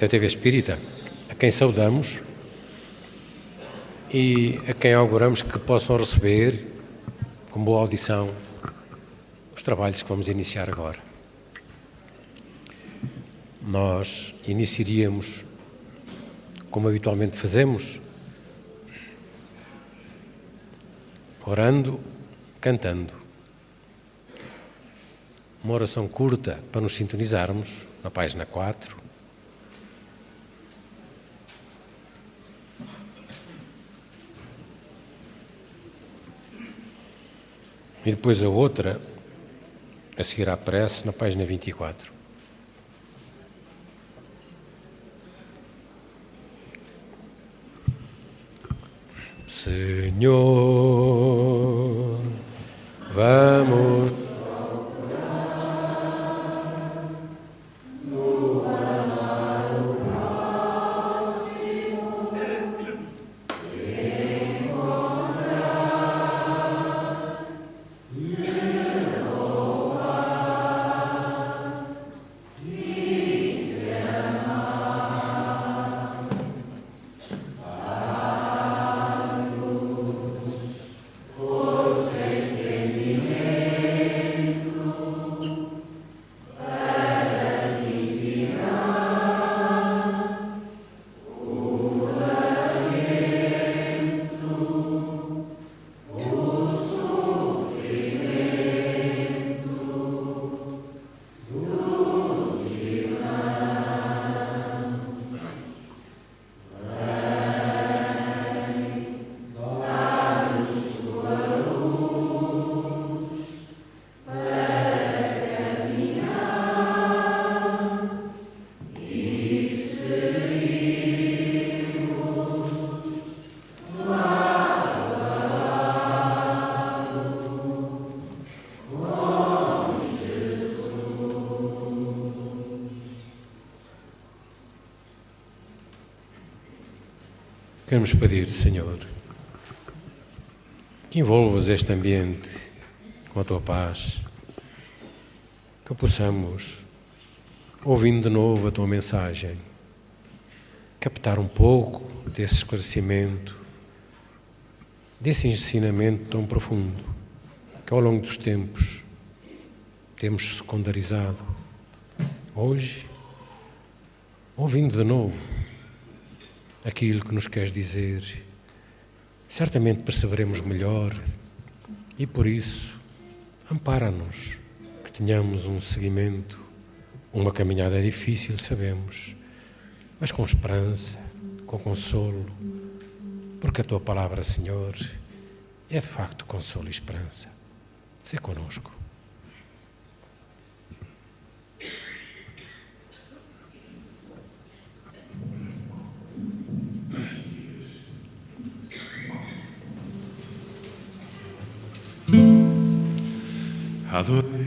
da TV Espírita, a quem saudamos e a quem auguramos que possam receber com boa audição os trabalhos que vamos iniciar agora. Nós iniciaríamos, como habitualmente fazemos, orando, cantando. Uma oração curta para nos sintonizarmos, na página 4. E depois a outra, a seguir à prece, na página 24. Senhor, vamos Queremos pedir, Senhor, que envolvas este ambiente com a Tua paz, que possamos, ouvindo de novo a Tua mensagem, captar um pouco desse esclarecimento, desse ensinamento tão profundo, que ao longo dos tempos temos secundarizado. Hoje, ouvindo de novo aquilo que nos queres dizer, certamente perceberemos melhor e, por isso, ampara-nos que tenhamos um seguimento, uma caminhada difícil, sabemos, mas com esperança, com consolo, porque a Tua palavra, Senhor, é de facto consolo e esperança. Sê conosco. Ao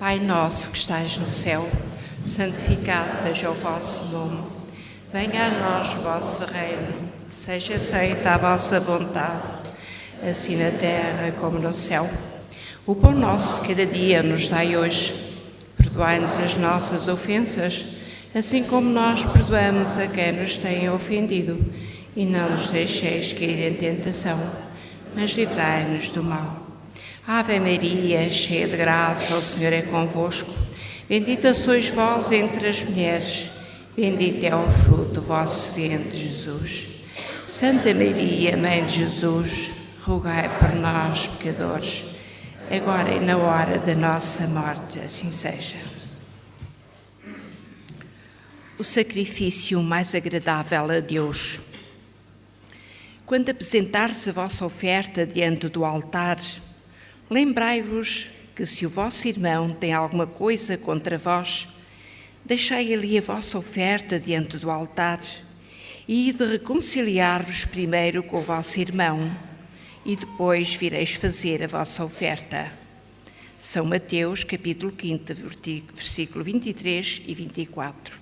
Pai nosso que estais no céu, santificado seja o vosso nome. Venha a nós o vosso reino, seja feita a vossa vontade, assim na terra como no céu. O pão nosso de cada dia nos dai hoje. Perdoai-nos as nossas ofensas, assim como nós perdoamos a quem nos tem ofendido. E não nos deixeis cair em tentação, mas livrai-nos do mal. Ave Maria, cheia de graça, o Senhor é convosco. Bendita sois vós entre as mulheres, bendito é o fruto do vosso ventre, Jesus. Santa Maria, Mãe de Jesus, rogai por nós, pecadores, agora e na hora da nossa morte, assim seja. O sacrifício mais agradável a Deus. Quando apresentar-se a vossa oferta diante do altar, lembrai-vos que se o vosso irmão tem alguma coisa contra vós, deixai ali a vossa oferta diante do altar e ide reconciliar-vos primeiro com o vosso irmão e depois vireis fazer a vossa oferta. São Mateus, capítulo 5, versículo 23 e 24.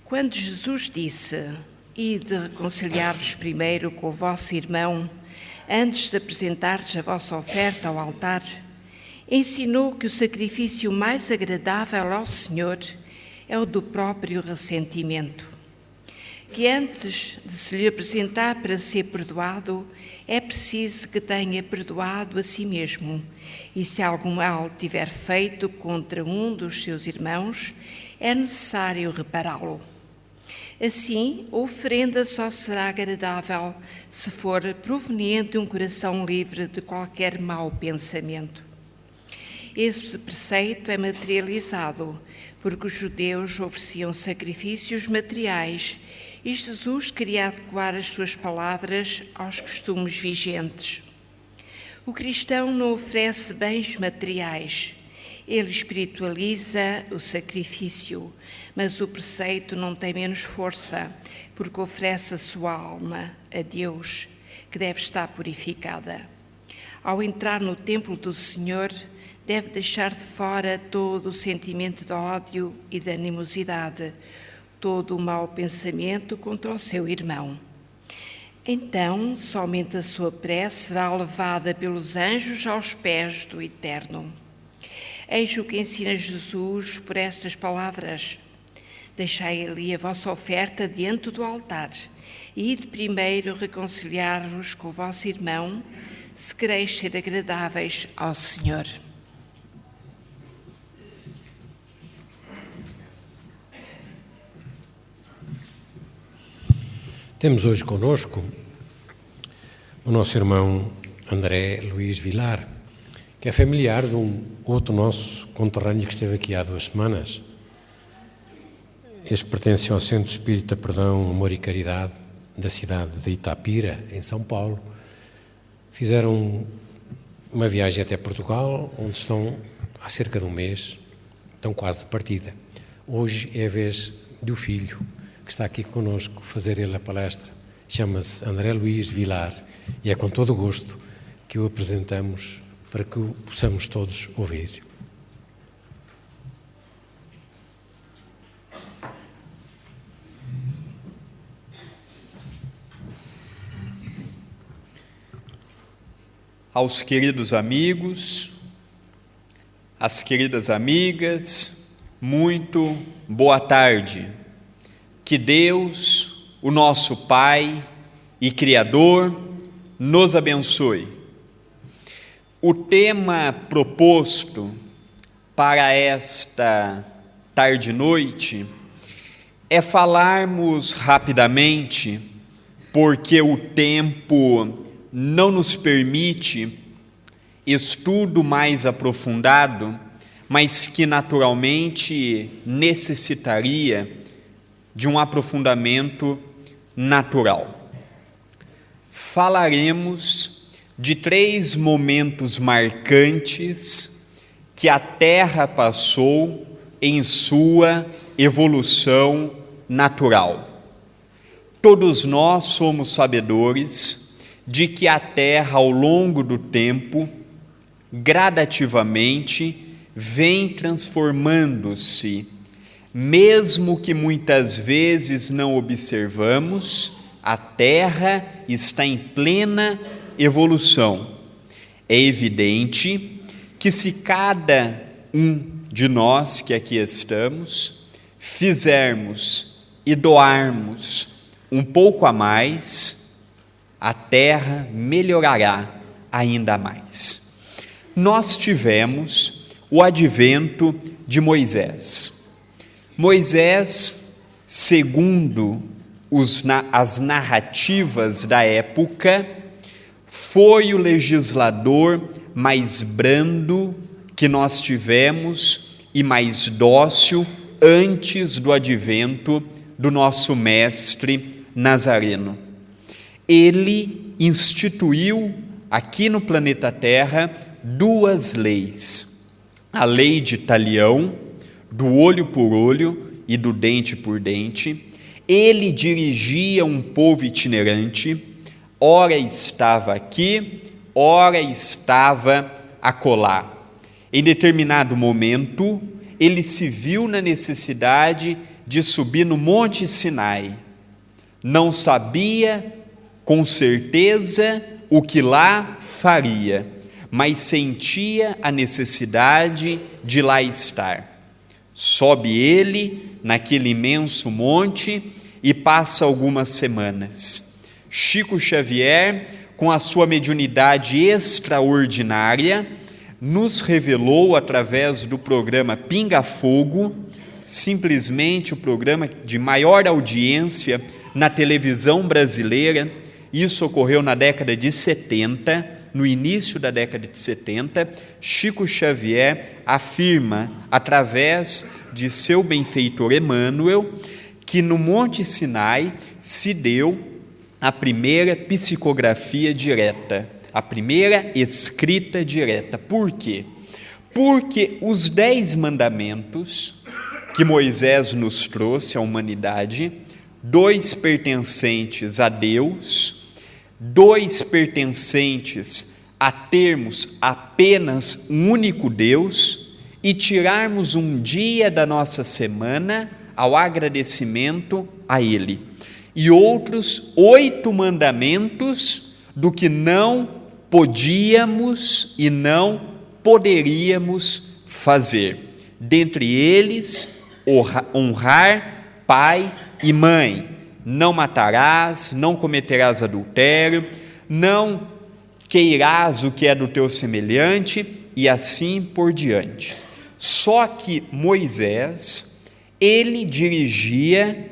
Quando Jesus disse: ide reconciliar-vos primeiro com o vosso irmão, antes de apresentar-vos a vossa oferta ao altar, ensinou que o sacrifício mais agradável ao Senhor é o do próprio ressentimento. Que antes de se lhe apresentar para ser perdoado, é preciso que tenha perdoado a si mesmo, e se algum mal tiver feito contra um dos seus irmãos, é necessário repará-lo. Assim, a oferenda só será agradável se for proveniente de um coração livre de qualquer mau pensamento. Esse preceito é materializado porque os judeus ofereciam sacrifícios materiais e Jesus queria adequar as suas palavras aos costumes vigentes. O cristão não oferece bens materiais, ele espiritualiza o sacrifício, mas o preceito não tem menos força, porque oferece a sua alma a Deus, que deve estar purificada. Ao entrar no templo do Senhor, deve deixar de fora todo o sentimento de ódio e de animosidade, todo o mau pensamento contra o seu irmão. Então, somente a sua prece será levada pelos anjos aos pés do Eterno. Eis o que ensina Jesus por estas palavras: deixai ali a vossa oferta diante do altar e ide primeiro reconciliar-vos com o vosso irmão, se quereis ser agradáveis ao Senhor. Temos hoje conosco o nosso irmão André Luís Vilar, que é familiar de um outro nosso conterrâneo que esteve aqui há 2 semanas. Este pertence ao Centro Espírita Perdão, Amor e Caridade da cidade de Itapira, em São Paulo. Fizeram uma viagem até Portugal, onde estão há cerca de 1 mês, estão quase de partida. Hoje é a vez do filho, que está aqui connosco, fazer ele a palestra. Chama-se André Luís Vilar e é com todo o gosto que o apresentamos para que o possamos todos ouvir. Aos queridos amigos, às queridas amigas, muito boa tarde. Que Deus, o nosso Pai e Criador, nos abençoe. O tema proposto para esta tarde e noite é falarmos rapidamente, porque o tempo não nos permite estudo mais aprofundado, mas que naturalmente necessitaria de um aprofundamento natural. Falaremos de 3 momentos marcantes que a Terra passou em sua evolução natural. Todos nós somos sabedores de que a Terra, ao longo do tempo, gradativamente, vem transformando-se, mesmo que muitas vezes não observamos. A Terra está em plena evolução. É evidente que se cada um de nós que aqui estamos fizermos e doarmos um pouco a mais, a Terra melhorará ainda mais. Nós tivemos o advento de Moisés. Moisés, segundo as narrativas da época, foi o legislador mais brando que nós tivemos e mais dócil antes do advento do nosso mestre Nazareno. Ele instituiu aqui no planeta Terra 2 leis: a lei de talião, do olho por olho e do dente por dente. Ele dirigia um povo itinerante, ora estava aqui, ora estava acolá. Em determinado momento, ele se viu na necessidade de subir no Monte Sinai. Não sabia com certeza o que lá faria, mas sentia a necessidade de lá estar. Sobe ele naquele imenso monte e passa algumas semanas. Chico Xavier, com a sua mediunidade extraordinária, nos revelou através do programa Pinga Fogo, simplesmente o programa de maior audiência na televisão brasileira. Isso ocorreu na década de 70, no início da década de 70, Chico Xavier afirma, através de seu benfeitor Emmanuel, que no Monte Sinai se deu a primeira psicografia direta, a primeira escrita direta. Por quê? Porque os 10 mandamentos que Moisés nos trouxe à humanidade, 2 pertencentes a Deus, 2 pertencentes a termos apenas um único Deus e tirarmos um dia da nossa semana ao agradecimento a Ele. E outros 8 mandamentos do que não podíamos e não poderíamos fazer. Dentre eles, honrar pai e mãe. Não matarás, não cometerás adultério, não queirás o que é do teu semelhante, e assim por diante. Só que Moisés, ele dirigia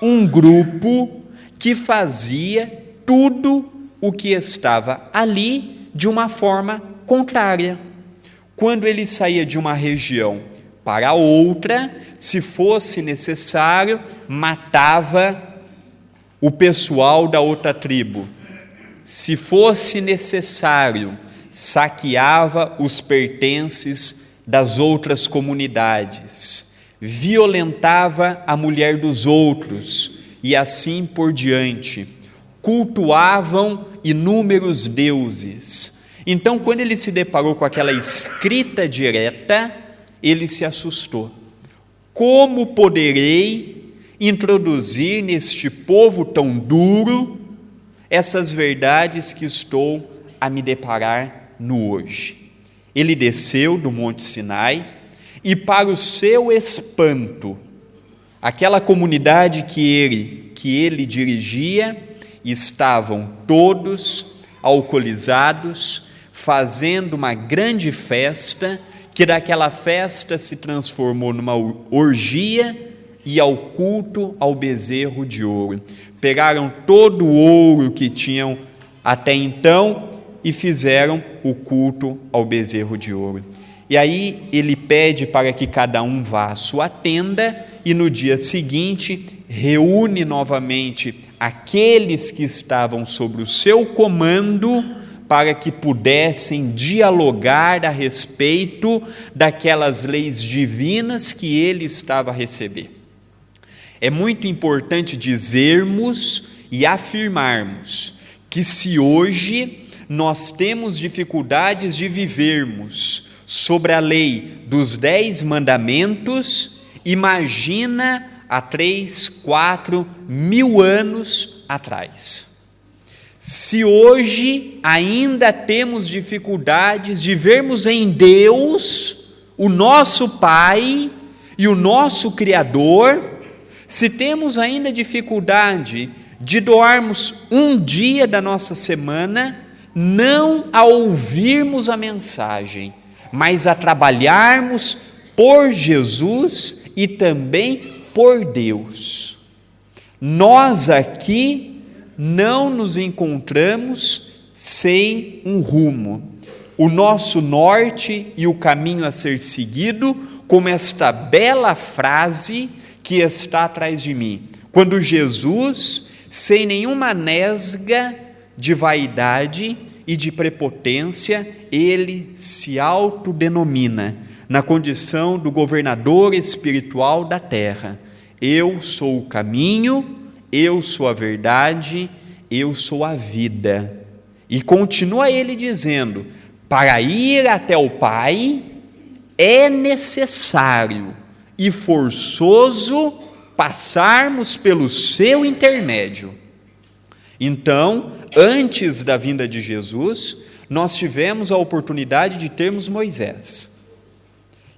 um grupo que fazia tudo o que estava ali de uma forma contrária. Quando ele saía de uma região para outra, se fosse necessário, matava o pessoal da outra tribo. Se fosse necessário, saqueava os pertences das outras comunidades, violentava a mulher dos outros e assim por diante. Cultuavam inúmeros deuses. Então, quando ele se deparou com aquela escrita direta, ele se assustou. Como poderei introduzir neste povo tão duro essas verdades que estou a me deparar no hoje? Ele desceu do Monte Sinai e, para o seu espanto, aquela comunidade que ele dirigia, estavam todos alcoolizados, fazendo uma grande festa, que daquela festa se transformou numa orgia e ao culto ao bezerro de ouro. Pegaram todo o ouro que tinham até então e fizeram o culto ao bezerro de ouro. E aí ele pede para que cada um vá à sua tenda e no dia seguinte reúne novamente aqueles que estavam sob o seu comando para que pudessem dialogar a respeito daquelas leis divinas que ele estava a receber. É muito importante dizermos e afirmarmos que se hoje nós temos dificuldades de vivermos sobre a lei dos 10 mandamentos, imagina há 3, 4 mil anos atrás. Se hoje ainda temos dificuldades de vermos em Deus o nosso Pai e o nosso Criador, se temos ainda dificuldade de doarmos um dia da nossa semana, não a ouvirmos a mensagem, mas a trabalharmos por Jesus e também por Deus. Nós aqui não nos encontramos sem um rumo. O nosso norte e o caminho a ser seguido, como esta bela frase que está atrás de mim. Quando Jesus, sem nenhuma nesga de vaidade e de prepotência, ele se autodenomina na condição do governador espiritual da terra. Eu sou o caminho, eu sou a verdade, eu sou a vida. E continua ele dizendo: para ir até o Pai é necessário e forçoso passarmos pelo seu intermédio. Então, antes da vinda de Jesus, nós tivemos a oportunidade de termos Moisés.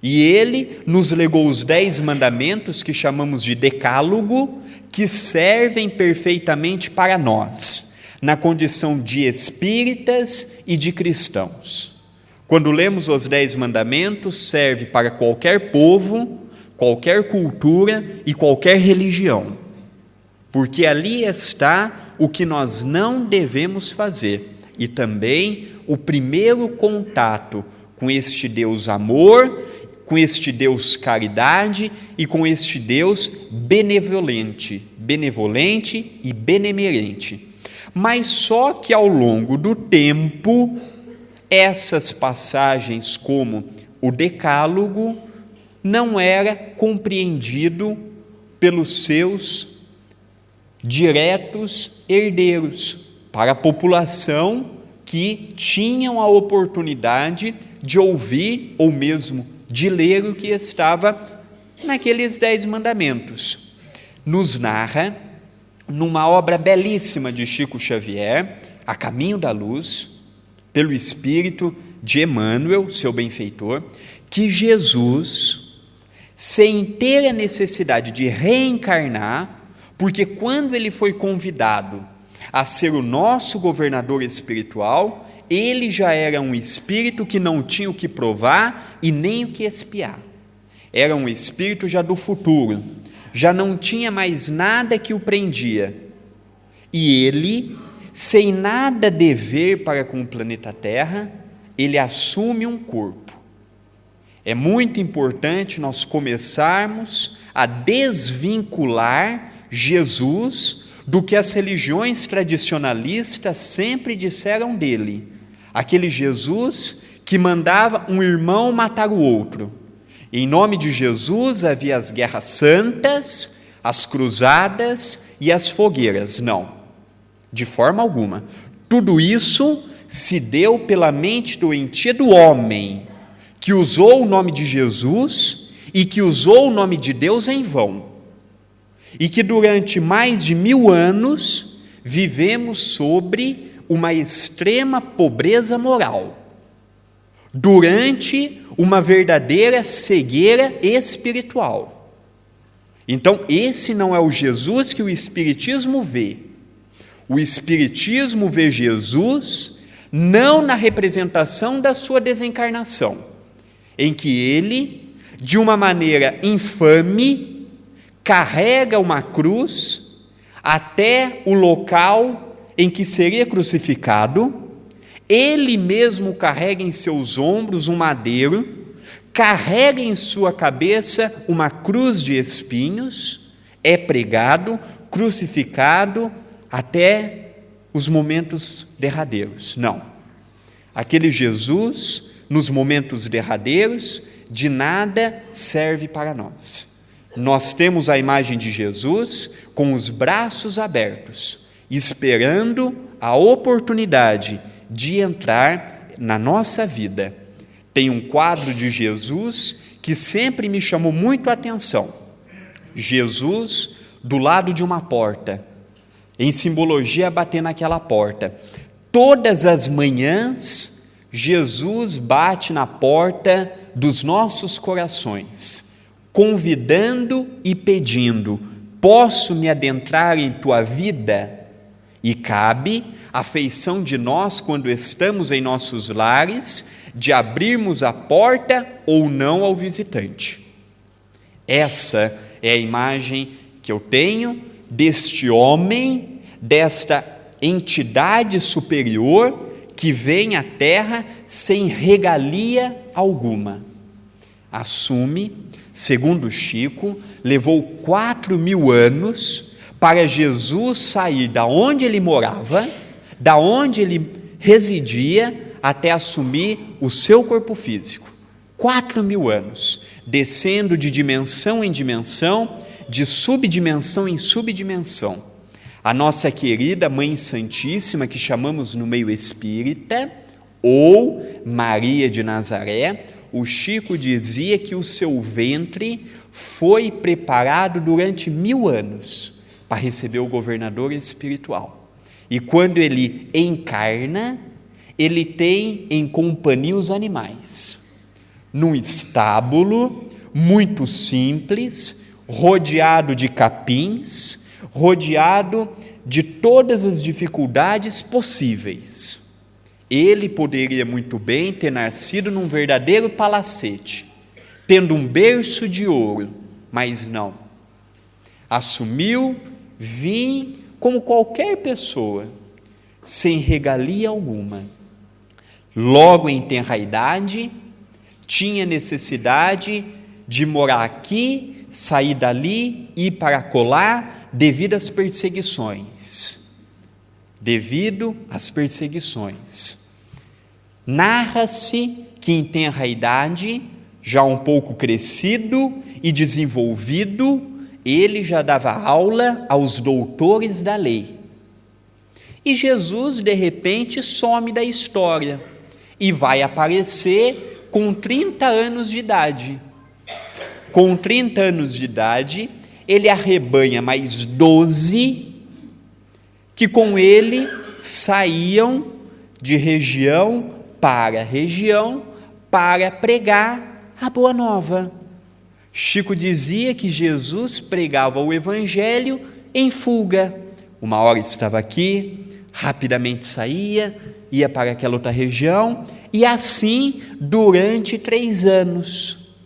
E ele nos legou os 10 mandamentos que chamamos de decálogo, que servem perfeitamente para nós, na condição de espíritas e de cristãos. Quando lemos os 10 mandamentos, serve para qualquer povo, qualquer cultura e qualquer religião, porque ali está o que nós não devemos fazer, e também o primeiro contato com este Deus amor, com este Deus caridade e com este Deus benevolente e benemerente. Mas só que ao longo do tempo, essas passagens como o decálogo não era compreendido pelos seus diretos herdeiros, para a população que tinham a oportunidade de ouvir ou mesmo de ler o que estava naqueles 10 mandamentos. Nos narra, numa obra belíssima de Chico Xavier, A Caminho da Luz, pelo Espírito de Emmanuel, seu benfeitor, que Jesus, sem ter a necessidade de reencarnar, porque quando ele foi convidado a ser o nosso governador espiritual, ele já era um espírito que não tinha o que provar e nem o que expiar. Era um espírito já do futuro, já não tinha mais nada que o prendia. E ele, sem nada dever para com o planeta Terra, ele assume um corpo. É muito importante nós começarmos a desvincular Jesus do que as religiões tradicionalistas sempre disseram dele. Aquele Jesus que mandava um irmão matar o outro. Em nome de Jesus havia as guerras santas, as cruzadas e as fogueiras. Não, de forma alguma. Tudo isso se deu pela mente doentia do homem, que usou o nome de Jesus e que usou o nome de Deus em vão. E que durante mais de 1000 anos vivemos sobre uma extrema pobreza moral, durante uma verdadeira cegueira espiritual. Então, esse não é o Jesus que o Espiritismo vê. O Espiritismo vê Jesus não na representação da sua desencarnação, em que ele, de uma maneira infame, carrega uma cruz até o local em que seria crucificado, ele mesmo carrega em seus ombros um madeiro, carrega em sua cabeça uma cruz de espinhos, é pregado, crucificado até os momentos derradeiros. Não. Aquele Jesus, nos momentos derradeiros, de nada serve para nós. Nós temos a imagem de Jesus com os braços abertos, esperando a oportunidade de entrar na nossa vida. tem um quadro de Jesus que sempre me chamou muito a atenção. Jesus do lado de uma porta, em simbologia bater naquela porta. Todas as manhãs, Jesus bate na porta dos nossos corações, convidando e pedindo: posso me adentrar em tua vida? E cabe a feição de nós, quando estamos em nossos lares, de abrirmos a porta ou não ao visitante. Essa é a imagem que eu tenho deste homem, desta entidade superior que vem à terra sem regalia alguma. Assume, segundo Chico, levou 4.000 anos para Jesus sair da onde ele morava, da onde ele residia, até assumir o seu corpo físico. 4.000 anos, descendo de dimensão em dimensão, de subdimensão em subdimensão. A nossa querida Mãe Santíssima, que chamamos no meio espírita, ou Maria de Nazaré, o Chico dizia que o seu ventre foi preparado durante 1000 anos para receber o governador espiritual. E quando ele encarna, ele tem em companhia os animais, num estábulo muito simples, rodeado de capins, rodeado de todas as dificuldades possíveis. Ele poderia muito bem ter nascido num verdadeiro palacete, tendo um berço de ouro, mas não. Assumiu vir como qualquer pessoa, sem regalia alguma. Logo em tenra idade, tinha necessidade de morar aqui, sair dali, ir para colar, devido às perseguições. Narra-se que em tenra idade, já um pouco crescido e desenvolvido, ele já dava aula aos doutores da lei. E Jesus, de repente, some da história e vai aparecer com 30 anos de idade. Com 30 anos de idade, ele arrebanha mais 12 que com ele saíam de região para pregar a boa nova. Chico dizia que Jesus pregava o evangelho em fuga. Uma hora estava aqui, rapidamente saía, ia para aquela outra região, e assim durante 3 anos.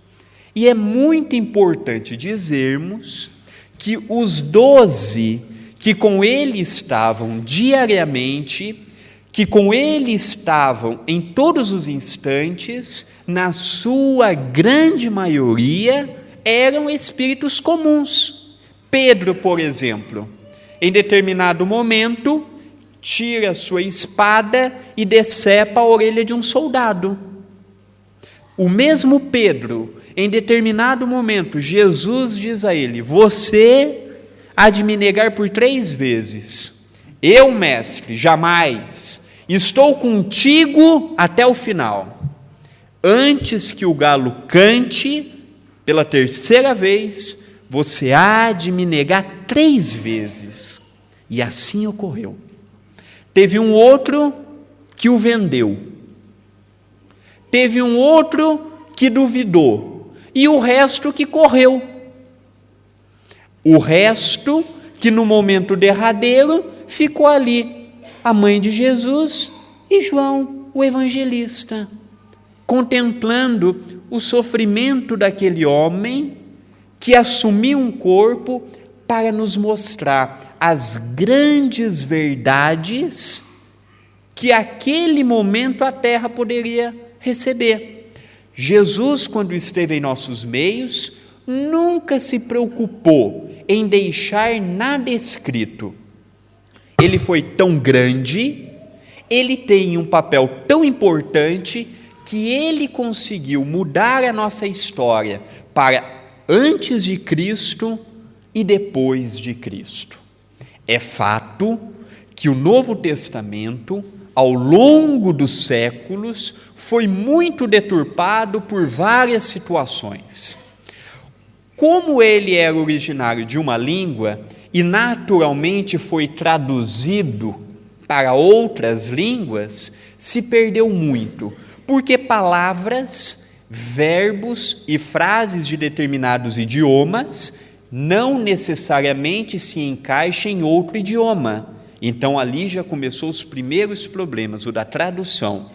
E é muito importante dizermos que os 12 que com ele estavam diariamente, que com ele estavam em todos os instantes, na sua grande maioria, eram espíritos comuns. Pedro, por exemplo, em determinado momento, tira sua espada e decepa a orelha de um soldado. O mesmo Pedro, em determinado momento, Jesus diz a ele: você há de me negar por 3 vezes. Eu, mestre, jamais. Estou contigo até o final. Antes que o galo cante, pela 3ª vez, você há de me negar 3 vezes. E assim ocorreu. Teve um outro que o vendeu. Teve um outro que duvidou. E o resto que correu. O resto que no momento derradeiro ficou ali. A mãe de Jesus e João, o evangelista, contemplando o sofrimento daquele homem que assumiu um corpo para nos mostrar as grandes verdades que aquele momento a terra poderia receber. Jesus, quando esteve em nossos meios, nunca se preocupou em deixar nada escrito. Ele foi tão grande, ele tem um papel tão importante, que ele conseguiu mudar a nossa história para antes de Cristo e depois de Cristo. É fato que o Novo Testamento ao longo dos séculos, foi muito deturpado por várias situações. Como ele era originário de uma língua e naturalmente foi traduzido para outras línguas, se perdeu muito, porque palavras, verbos e frases de determinados idiomas não necessariamente se encaixam em outro idioma. Então ali já começou os primeiros problemas, o da tradução.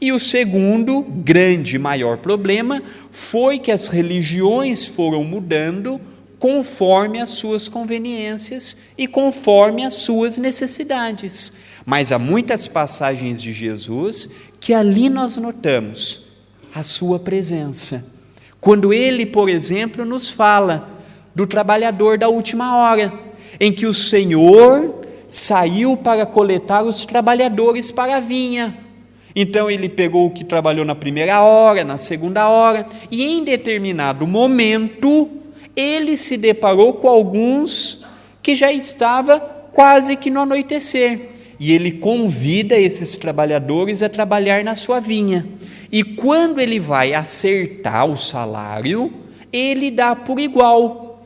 E o segundo, grande e maior problema, foi que as religiões foram mudando conforme as suas conveniências e conforme as suas necessidades. Mas há muitas passagens de Jesus que ali nós notamos a sua presença. Quando ele, por exemplo, nos fala do trabalhador da última hora, em que o Senhor saiu para coletar os trabalhadores para a vinha. Então ele pegou o que trabalhou na primeira hora, na segunda hora, e em determinado momento ele se deparou com alguns que já estava quase que no anoitecer. E ele convida esses trabalhadores a trabalhar na sua vinha. E quando ele vai acertar o salário, ele dá por igual.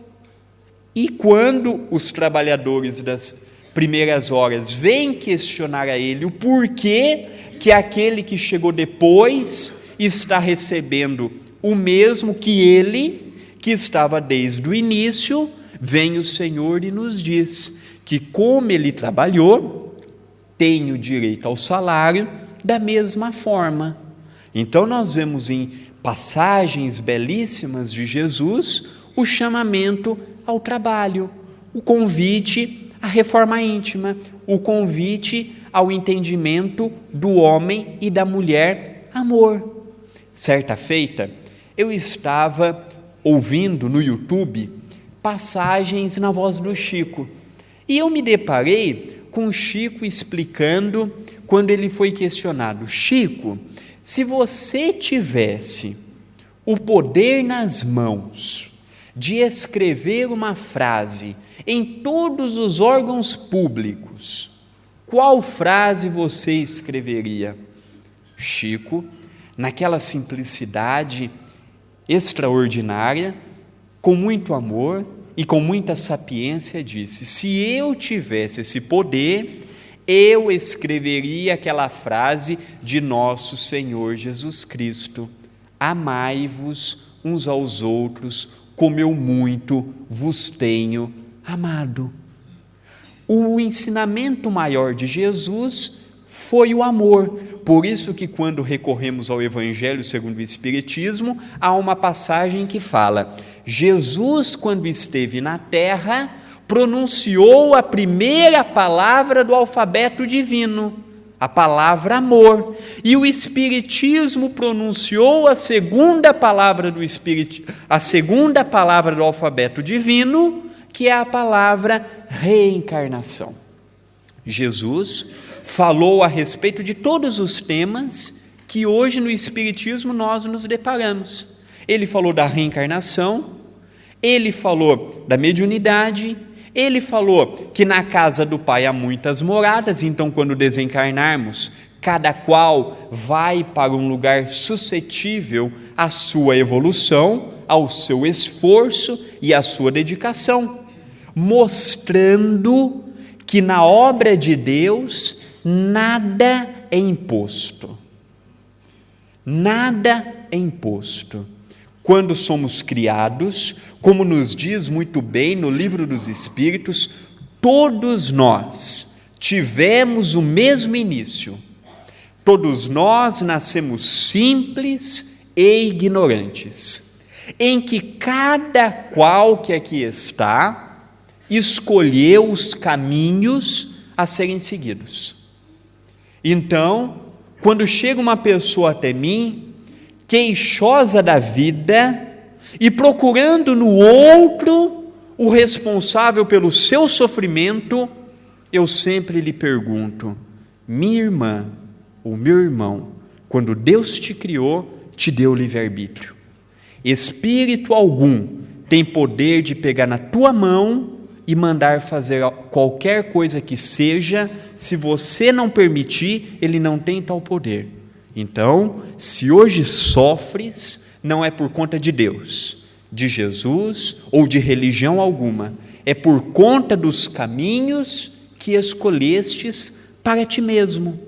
E quando os trabalhadores das primeiras horas vêm questionar a ele o porquê que aquele que chegou depois está recebendo o mesmo que ele, que estava desde o início, vem o Senhor e nos diz que como ele trabalhou, tem o direito ao salário da mesma forma. Então nós vemos em passagens belíssimas de Jesus o chamamento ao trabalho, o convite à reforma íntima, o convite ao entendimento do homem e da mulher, amor. Certa feita, eu estava ouvindo no YouTube passagens na voz do Chico, e eu me deparei com o Chico explicando, quando ele foi questionado: Chico, se você tivesse o poder nas mãos de escrever uma frase em todos os órgãos públicos, qual frase você escreveria? Chico, naquela simplicidade extraordinária, com muito amor e com muita sapiência, disse: se eu tivesse esse poder, eu escreveria aquela frase de nosso Senhor Jesus Cristo: amai-vos uns aos outros como eu muito vos tenho amado. O ensinamento maior de Jesus foi o amor. Por isso que quando recorremos ao Evangelho segundo o Espiritismo, há uma passagem que fala: Jesus, quando esteve na terra, pronunciou a primeira palavra do alfabeto divino, a palavra amor, e o Espiritismo pronunciou a segunda palavra do alfabeto divino, que é a palavra reencarnação. Jesus falou a respeito de todos os temas que hoje no Espiritismo nós nos deparamos. Ele falou da reencarnação, ele falou da mediunidade, ele falou que na casa do Pai há muitas moradas, então quando desencarnarmos, cada qual vai para um lugar suscetível à sua evolução, ao seu esforço e à sua dedicação, mostrando que na obra de Deus nada é imposto. Nada é imposto. Quando somos criados, como nos diz muito bem no Livro dos Espíritos, todos nós tivemos o mesmo início. Todos nós nascemos simples e ignorantes, em que cada qual que aqui está escolheu os caminhos a serem seguidos. Então, quando chega uma pessoa até mim, queixosa da vida e procurando no outro o responsável pelo seu sofrimento, eu sempre lhe pergunto: minha irmã ou meu irmão, quando Deus te criou, te deu livre-arbítrio. Espírito algum tem poder de pegar na tua mão e mandar fazer qualquer coisa que seja. Se você não permitir, ele não tem tal poder. Então, se hoje sofres, não é por conta de Deus, de Jesus ou de religião alguma, é por conta dos caminhos que escolhestes para ti mesmo.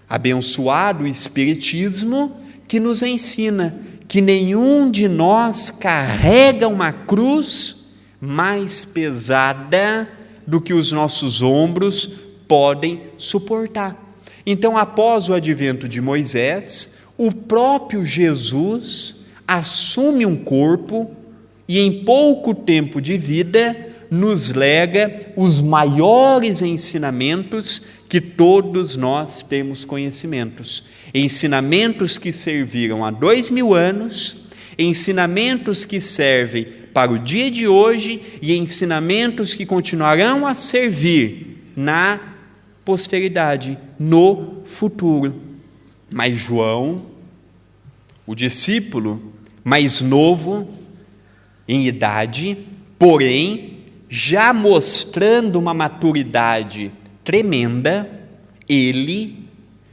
Abençoado o Espiritismo, que nos ensina que nenhum de nós carrega uma cruz mais pesada do que os nossos ombros podem suportar. Então, após o advento de Moisés, o próprio Jesus assume um corpo e, em pouco tempo de vida, nos lega os maiores ensinamentos que todos nós temos conhecimentos. Ensinamentos que serviram há 2000 anos, ensinamentos que servem para o dia de hoje e ensinamentos que continuarão a servir na posteridade, no futuro. Mas João, o discípulo mais novo em idade, porém já mostrando uma maturidade tremenda, ele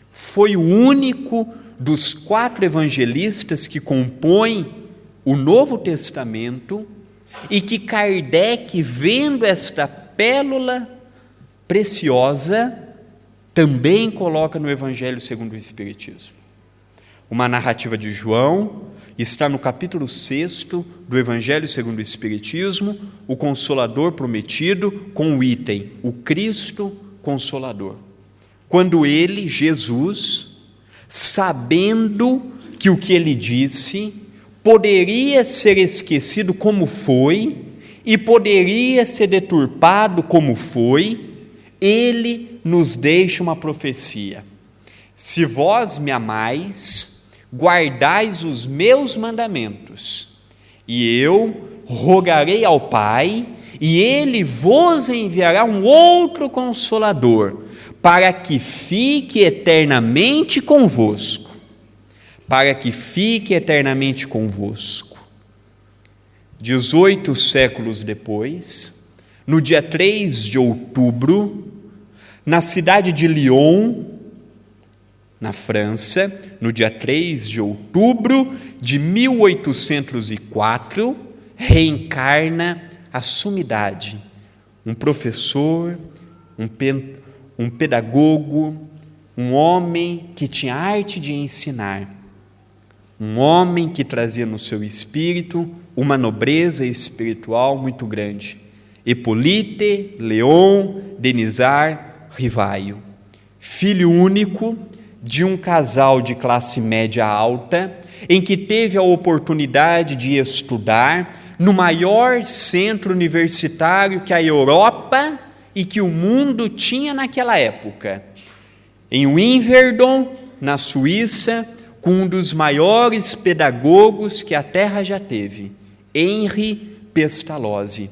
foi o único dos 4 evangelistas que compõem o Novo Testamento e que Kardec, vendo esta pérola preciosa, também coloca no Evangelho segundo o Espiritismo. Uma narrativa de João está no capítulo 6 do Evangelho segundo o Espiritismo, o Consolador prometido, com o item, o Cristo Consolador. Quando ele, Jesus, sabendo que o que ele disse poderia ser esquecido como foi e poderia ser deturpado como foi, ele nos deixa uma profecia: se vós me amais, guardais os meus mandamentos, e eu rogarei ao Pai, e ele vos enviará um outro Consolador, para que fique eternamente convosco. Para que fique eternamente convosco. 18 séculos depois, no dia 3 de outubro, na cidade de Lyon, na França, no dia 3 de outubro de 1804, reencarna a sumidade, um professor, um pedagogo, um homem que tinha arte de ensinar, um homem que trazia no seu espírito uma nobreza espiritual muito grande. Hippolyte Léon Denisard Rivaio, filho único de um casal de classe média alta, em que teve a oportunidade de estudar no maior centro universitário que a Europa e que o mundo tinha naquela época, em Wimbledon, na Suíça, com um dos maiores pedagogos que a Terra já teve, Henri Pestalozzi.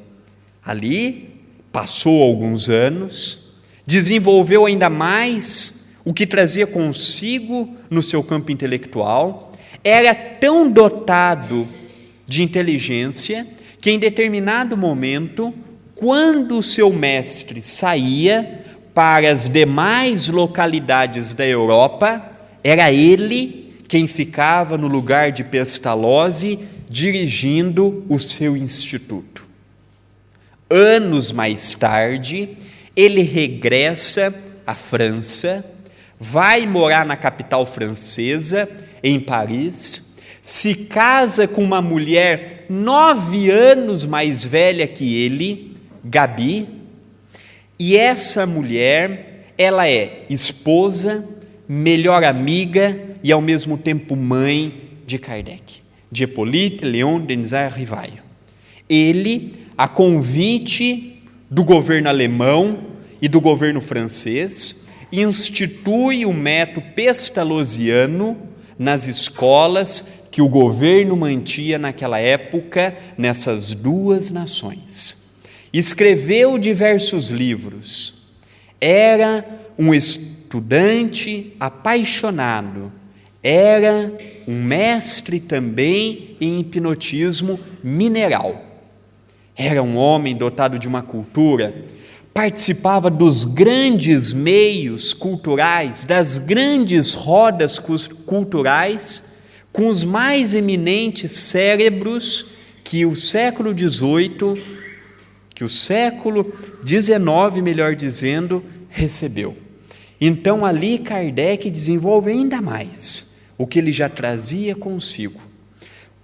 Ali passou alguns anos, desenvolveu ainda mais o que trazia consigo no seu campo intelectual, era tão dotado de inteligência que em determinado momento, quando o seu mestre saía para as demais localidades da Europa, era ele quem ficava no lugar de Pestalozzi, dirigindo o seu instituto. Anos mais tarde, ele regressa à França, vai morar na capital francesa, em Paris, se casa com uma mulher 9 anos mais velha que ele, Gabi, e essa mulher, ela é esposa, melhor amiga e ao mesmo tempo mãe de Kardec, de Hippolyte Léon Denisard Rivaio. Ele, a convite do governo alemão e do governo francês, institui o método pestalozziano nas escolas que o governo mantinha naquela época nessas duas nações. Escreveu diversos livros. Era um estudante apaixonado. Era um mestre também em hipnotismo mineral. era um homem dotado de uma cultura, participava dos grandes meios culturais, das grandes rodas culturais, com os mais eminentes cérebros que o século XVIII, que o século XIX, melhor dizendo, recebeu. Então ali Kardec desenvolve ainda mais o que ele já trazia consigo.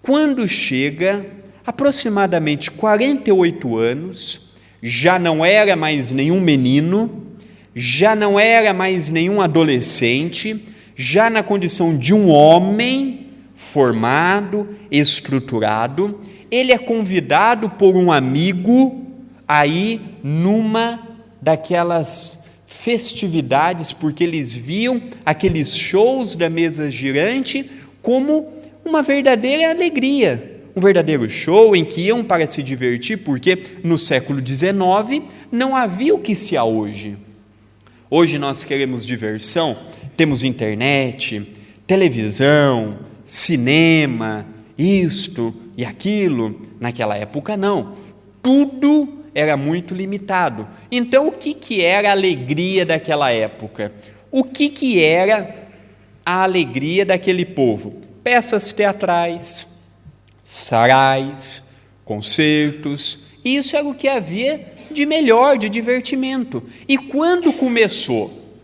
Quando chega aproximadamente 48 anos, já não era mais nenhum menino, já não era mais nenhum adolescente, já na condição de um homem formado, estruturado, ele é convidado por um amigo a ir numa daquelas festividades, porque eles viam aqueles shows da mesa girante como uma verdadeira alegria, um verdadeiro show em que iam para se divertir, porque no século XIX não havia o que se há hoje. Hoje nós queremos diversão, temos internet, televisão, cinema, isto e aquilo. Naquela época não, tudo era muito limitado. Então o que era a alegria daquela época? O que era a alegria daquele povo? Peças teatrais, sarais, concertos, isso era o que havia de melhor, de divertimento. E quando começou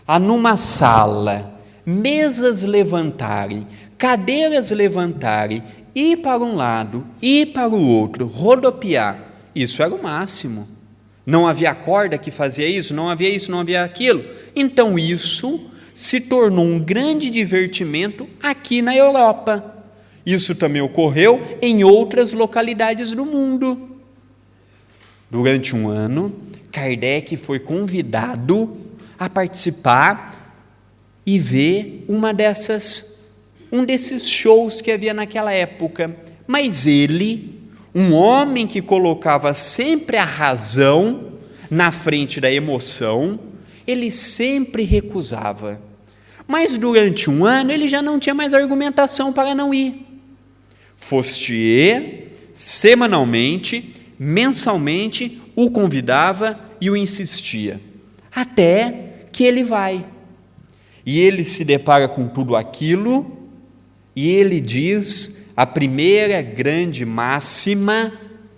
a numa sala, mesas levantarem, cadeiras levantarem, ir para um lado, ir para o outro, rodopiar, isso era o máximo. Não havia corda que fazia isso, não havia isso, não havia aquilo. Então isso se tornou um grande divertimento aqui na Europa. Isso também ocorreu em outras localidades do mundo. Durante um ano, Kardec foi convidado a participar e ver um desses shows que havia naquela época. Mas ele, um homem que colocava sempre a razão na frente da emoção, ele sempre recusava. Mas durante um ano ele já não tinha mais argumentação para não ir. Fostier, semanalmente, mensalmente, o convidava e o insistia, até que ele vai. E ele se depara com tudo aquilo, e ele diz a primeira grande máxima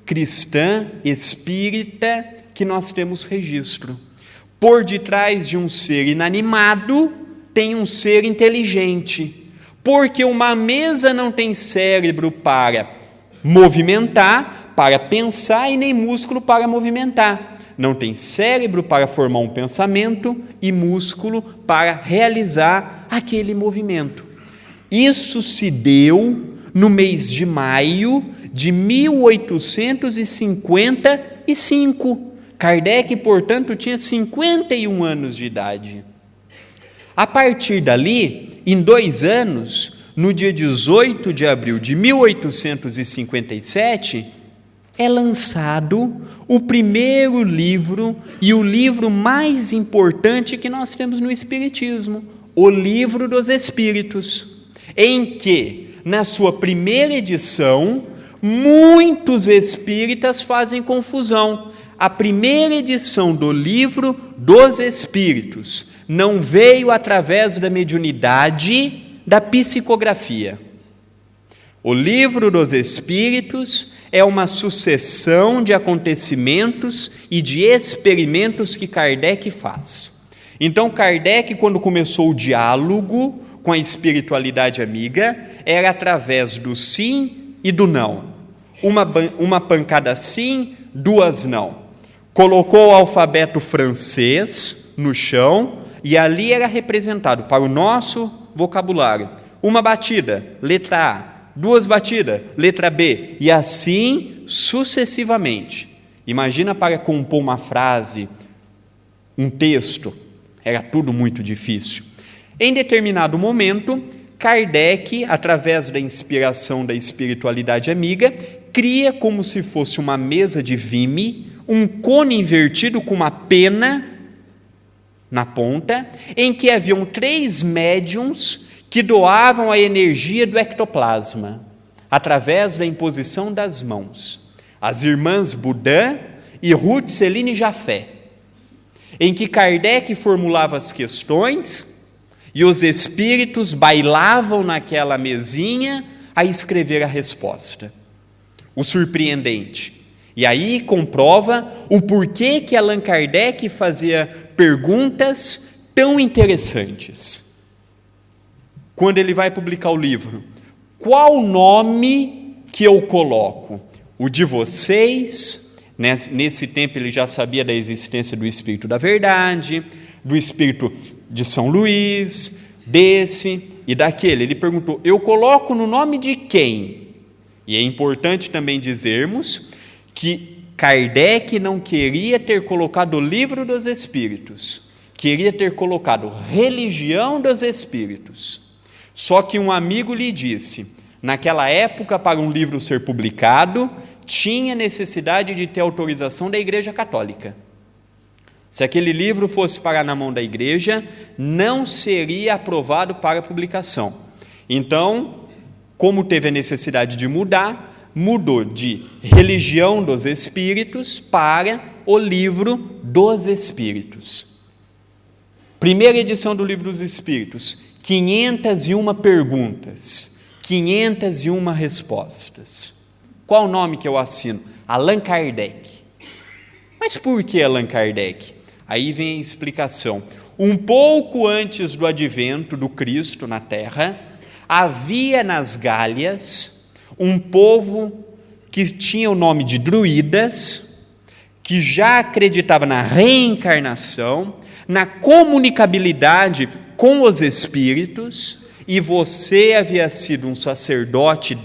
cristã, espírita, que nós temos registro. Por detrás de um ser inanimado, tem um ser inteligente. Porque uma mesa não tem cérebro para movimentar, para pensar, e nem músculo para movimentar. Não tem cérebro para formar um pensamento e músculo para realizar aquele movimento. Isso se deu no mês de maio de 1855. Kardec, portanto, tinha 51 anos de idade. A partir dali, em 2 anos, no dia 18 de abril de 1857, é lançado o primeiro livro e o livro mais importante que nós temos no Espiritismo, o Livro dos Espíritos, em que, na sua primeira edição, muitos espíritas fazem confusão. A primeira edição do Livro dos Espíritos não veio através da mediunidade, da psicografia. O Livro dos Espíritos é uma sucessão de acontecimentos e de experimentos que Kardec faz. Então, Kardec, quando começou o diálogo com a espiritualidade amiga, era através do sim e do não. Uma pancada sim, 2 não. Colocou o alfabeto francês no chão e ali era representado para o nosso vocabulário. Uma batida, letra A. 2 batidas, letra B. E assim sucessivamente. Imagina para compor uma frase, um texto. Era tudo muito difícil. Em determinado momento, Kardec, através da inspiração da espiritualidade amiga, cria como se fosse uma mesa de vime, um cone invertido com uma pena na ponta, em que haviam 3 médiuns que doavam a energia do ectoplasma, através da imposição das mãos. as irmãs Budan e Ruth Celine Jafé, em que Kardec formulava as questões e os espíritos bailavam naquela mesinha a escrever a resposta. O surpreendente. E aí comprova o porquê que Allan Kardec fazia perguntas tão interessantes. Quando ele vai publicar o livro, qual nome que eu coloco? O de vocês? Nesse tempo ele já sabia da existência do Espírito da Verdade, do Espírito de São Luís, desse e daquele. Ele perguntou, eu coloco no nome de quem? E é importante também dizermos que Kardec não queria ter colocado o Livro dos Espíritos, queria ter colocado Religião dos Espíritos. Só que um amigo lhe disse, naquela época, para um livro ser publicado, tinha necessidade de ter autorização da Igreja Católica. Se aquele livro fosse parar na mão da Igreja, não seria aprovado para publicação. Então, como teve a necessidade de mudar, mudou de Religião dos Espíritos para o Livro dos Espíritos. Primeira edição do Livro dos Espíritos, 501 perguntas, 501 respostas. Qual o nome que eu assino? Allan Kardec. Mas por que Allan Kardec? Aí vem a explicação. Um pouco antes do advento do Cristo na Terra, havia nas Gálias um povo que tinha o nome de druidas, que já acreditava na reencarnação, na comunicabilidade com os espíritos, e você havia sido um sacerdote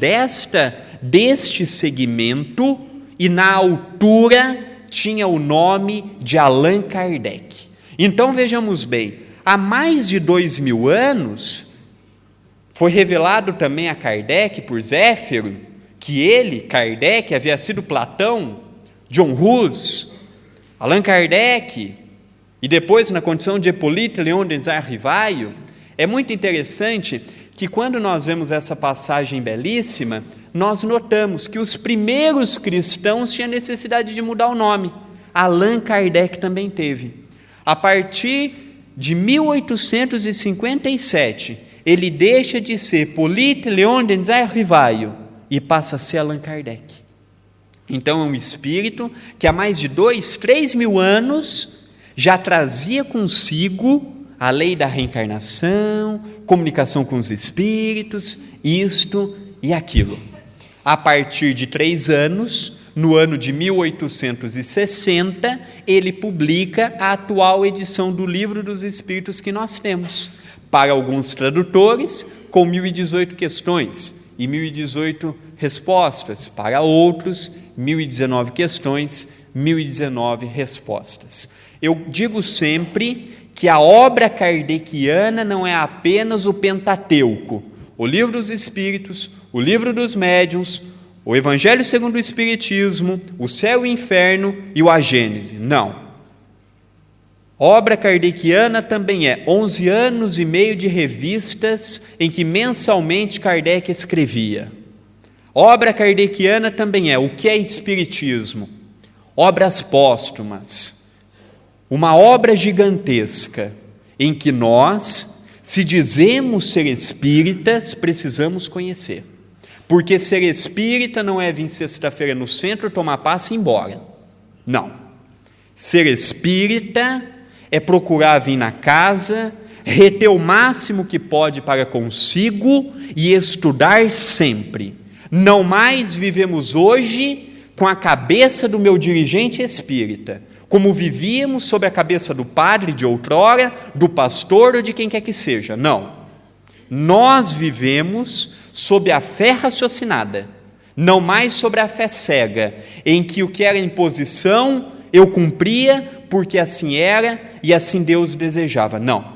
deste segmento, e na altura tinha o nome de Allan Kardec. Então vejamos bem, há mais de 2000 anos, foi revelado também a Kardec por Zéfiro, que ele, Kardec, havia sido Platão, John Hus, Allan Kardec, e depois na condição de Hippolyte Léon Denis Rivaio. É muito interessante que quando nós vemos essa passagem belíssima, nós notamos que os primeiros cristãos tinham necessidade de mudar o nome. Allan Kardec também teve. A partir de 1857, ele deixa de ser Hippolyte Léon Denis Rivaio e passa a ser Allan Kardec. Então é um espírito que há mais de 3 mil anos já trazia consigo a lei da reencarnação, comunicação com os espíritos, isto e aquilo. A partir de 3 anos, no ano de 1860, ele publica a atual edição do Livro dos Espíritos que nós temos. Para alguns tradutores, com 1018 questões e 1018 respostas. Para outros, 1019 questões, 1019 respostas. Eu digo sempre que a obra kardeciana não é apenas o Pentateuco, o Livro dos Espíritos, o Livro dos Médiuns, o Evangelho segundo o Espiritismo, o Céu e o Inferno e o A Gênese. Não. Obra kardeciana também é 11 anos e meio de revistas em que mensalmente Kardec escrevia. Obra kardeciana também é o que é Espiritismo, obras póstumas, uma obra gigantesca em que nós, se dizemos ser espíritas, precisamos conhecer. Porque ser espírita não é vir sexta-feira no centro, tomar passe e ir embora. Não. Ser espírita é procurar vir na casa, reter o máximo que pode para consigo e estudar sempre. Não mais vivemos hoje com a cabeça do meu dirigente espírita, como vivíamos sob a cabeça do padre de outrora, do pastor ou de quem quer que seja. Não. Nós vivemos sob a fé raciocinada, não mais sobre a fé cega, em que o que era imposição eu cumpria porque assim era e assim Deus desejava. Não.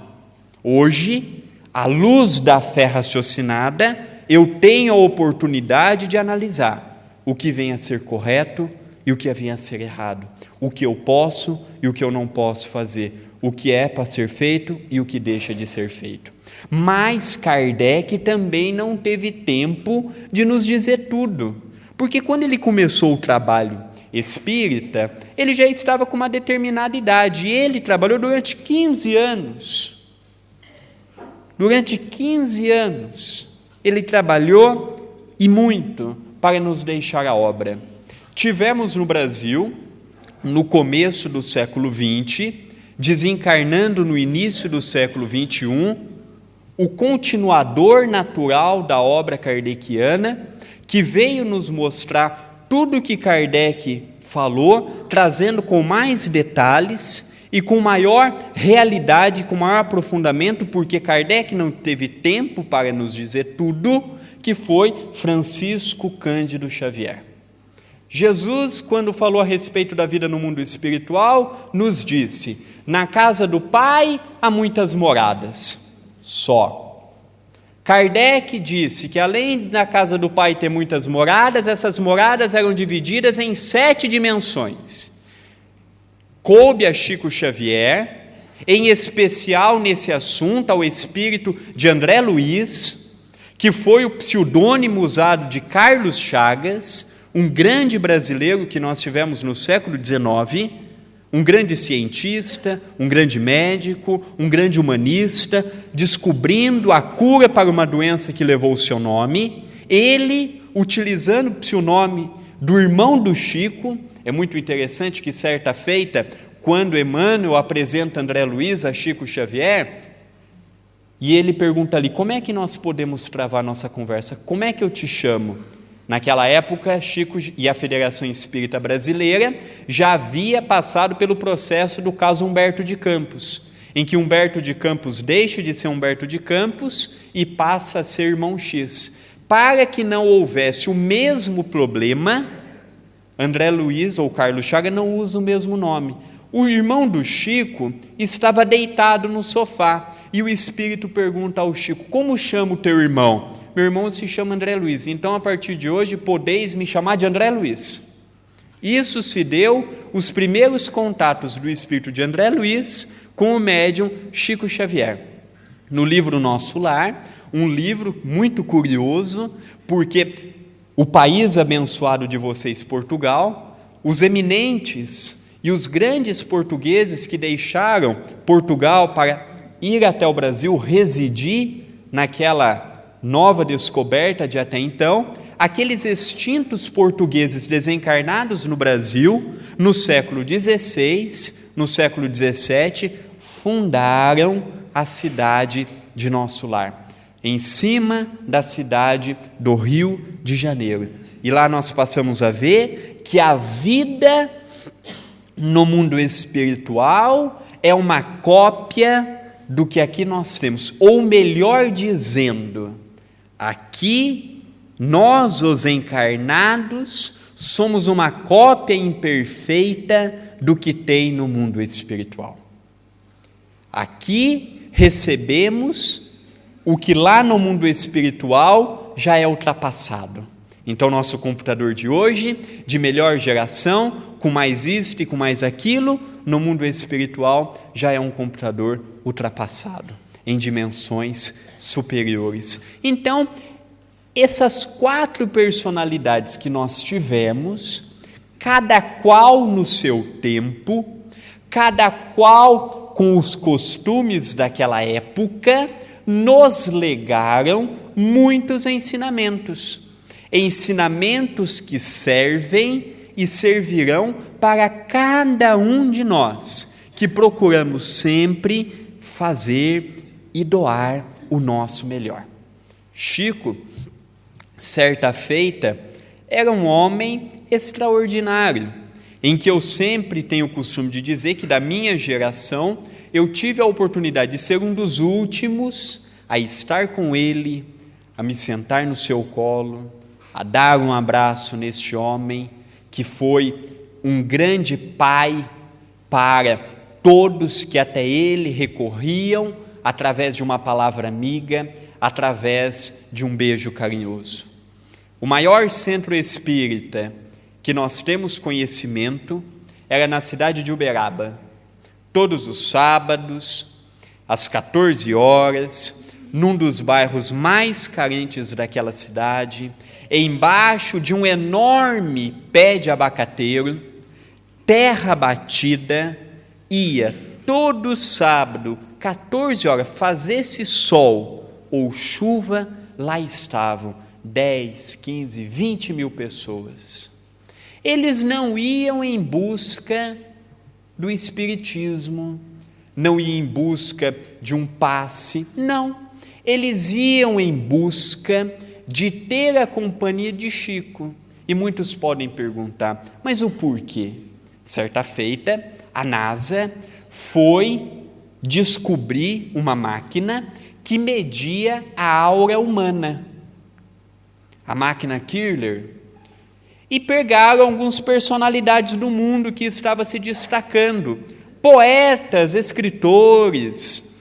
Hoje, à luz da fé raciocinada, eu tenho a oportunidade de analisar o que vem a ser correto e o que vem a ser errado, o que eu posso e o que eu não posso fazer, o que é para ser feito e o que deixa de ser feito. Mas Kardec também não teve tempo de nos dizer tudo, Porque quando ele começou o trabalho espírita, ele já estava com uma determinada idade, e ele trabalhou durante 15 anos. Durante 15 anos, ele trabalhou e muito para nos deixar a obra. Tivemos no Brasil, no começo do século XX, desencarnando no início do século XXI, o continuador natural da obra kardeciana, que veio nos mostrar tudo o que Kardec falou, trazendo com mais detalhes e com maior realidade, com maior aprofundamento, porque Kardec não teve tempo para nos dizer tudo, que foi Francisco Cândido Xavier. Jesus, quando falou a respeito da vida no mundo espiritual, nos disse: na casa do Pai há muitas moradas, só. Kardec disse que além da casa do Pai ter muitas moradas, essas moradas eram divididas em 7 dimensões. Coube a Chico Xavier, em especial nesse assunto, ao espírito de André Luiz, que foi o pseudônimo usado de Carlos Chagas, um grande brasileiro que nós tivemos no século XIX, um grande cientista, um grande médico, um grande humanista, descobrindo a cura para uma doença que levou o seu nome. Ele, utilizando o pseudônimo do irmão do Chico, é muito interessante que certa feita, quando Emmanuel apresenta André Luiz a Chico Xavier, e ele pergunta ali: como é que nós podemos travar nossa conversa? Como é que eu te chamo? Naquela época, Chico e a Federação Espírita Brasileira já havia passado pelo processo do caso Humberto de Campos, em que Humberto de Campos deixa de ser Humberto de Campos e passa a ser Irmão X. Para que não houvesse o mesmo problema, André Luiz ou Carlos Chagas não usa o mesmo nome. O irmão do Chico estava deitado no sofá e o espírito pergunta ao Chico: como chama o teu irmão? Meu irmão se chama André Luiz, então a partir de hoje podeis me chamar de André Luiz. Isso se deu os primeiros contatos do espírito de André Luiz com o médium Chico Xavier. No livro Nosso Lar, um livro muito curioso, porque o país abençoado de vocês, Portugal, os eminentes e os grandes portugueses que deixaram Portugal para ir até o Brasil, residir naquela nova descoberta de até então, aqueles extintos portugueses desencarnados no Brasil, no século XVI, no século XVII, fundaram a cidade de Nosso Lar, em cima da cidade do Rio de Janeiro. E lá nós passamos a ver que a vida no mundo espiritual é uma cópia do que aqui nós temos, ou melhor dizendo, aqui nós, os encarnados, somos uma cópia imperfeita do que tem no mundo espiritual. Aqui recebemos o que lá no mundo espiritual já é ultrapassado. Então, nosso computador de hoje, de melhor geração, com mais isto e com mais aquilo, no mundo espiritual já é um computador ultrapassado, em dimensões superiores. Então, essas 4 personalidades que nós tivemos, cada qual no seu tempo, cada qual com os costumes daquela época, nos legaram muitos ensinamentos. Ensinamentos que servem e servirão para cada um de nós, que procuramos sempre fazer e doar o nosso melhor. Chico, certa feita, era um homem extraordinário, em que eu sempre tenho o costume de dizer que da minha geração eu tive a oportunidade de ser um dos últimos a estar com ele, a me sentar no seu colo, a dar um abraço neste homem que foi um grande pai para todos que até ele recorriam através de uma palavra amiga, através de um beijo carinhoso. O maior centro espírita que nós temos conhecimento era na cidade de Uberaba. Todos os sábados, às 14 horas, num dos bairros mais carentes daquela cidade, embaixo de um enorme pé de abacateiro, terra batida, ia todo sábado, 14 horas, fazesse sol ou chuva, lá estavam 10, 15, 20 mil pessoas. Eles não iam em busca do espiritismo, não iam em busca de um passe, não. Eles iam em busca de ter a companhia de Chico. E muitos podem perguntar, mas o porquê? Certa feita, a NASA foi descobrir uma máquina que media a aura humana, a máquina Kircher, e pegaram algumas personalidades do mundo que estavam se destacando, poetas, escritores,